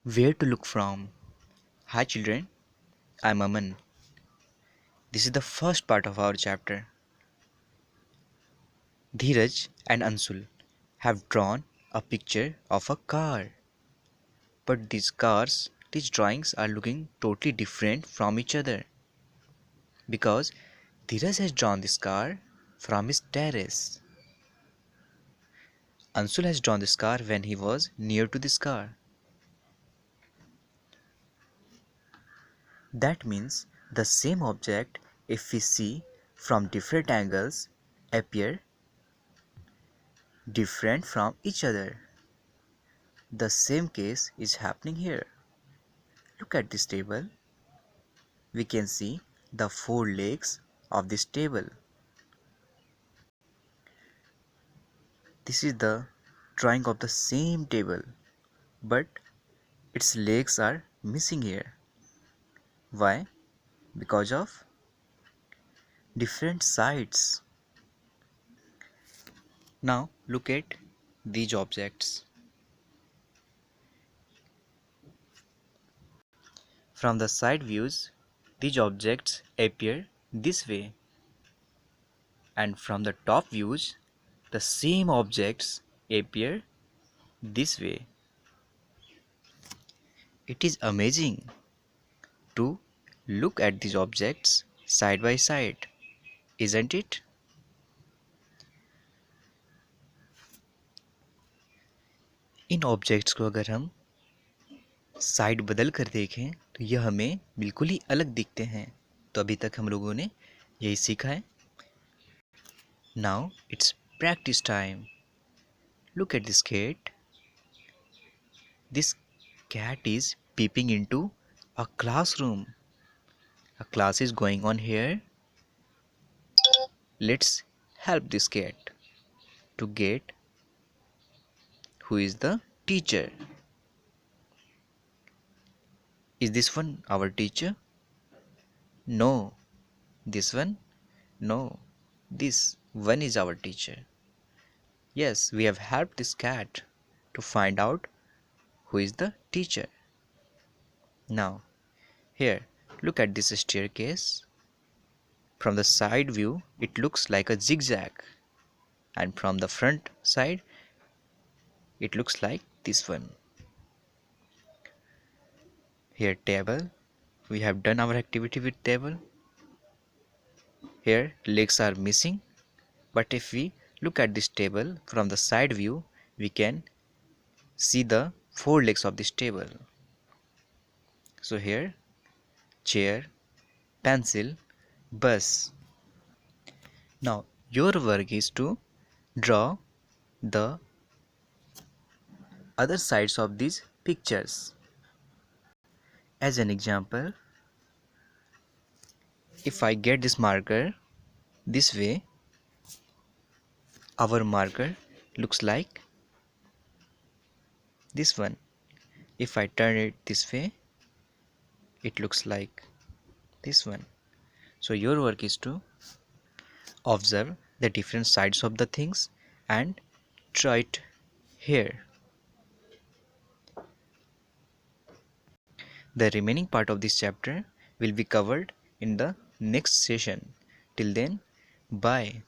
Where to look from? Hi children, I'm Aman. This is the first part of our chapter. Dheeraj and Ansul have drawn a picture of a car. But these drawings are looking totally different from each other. Because Dheeraj has drawn this car from his terrace. Ansul has drawn this car when he was near to this car. That means the same object, if we see from different angles, appear different from each other. The same case is happening here. Look at this table. We can see the four legs of this table. This is the drawing of the same table, but its legs are missing here. Why? Because of different sides. Now look at these objects. From the side views, these objects appear this way, and from the top views, the same objects appear this way. It is amazing to look at these objects side by side, isn't it? In objects को अगर हम side बदल कर देखें तो यह हमें बिल्कुल ही अलग दिखते हैं। तो अभी तक हम लोगों ने यही सीखा है। Now it's practice time. Look at this cat. This cat is peeping into a classroom. A class is going on here. Let's help this cat to get who is the teacher. Is this one our teacher? No. This one? No. This one is our teacher. Yes, we have helped this cat to find out who is the teacher. Now, here, look at this staircase. From the side view, it looks like a zigzag, and from the front side, it looks like this one. Here, table. We have done our activity with table. Here, legs are missing, but if we look at this table from the side view, we can see the four legs of this table. So here, chair, pencil, bus. Now your work is to draw the other sides of these pictures. As an example, if I get this marker this way, our marker looks like this one. If I turn it this way, it looks like this one. So your work is to observe the different sides of the things and draw it here. The remaining part of this chapter will be covered in the next session. Till then, bye.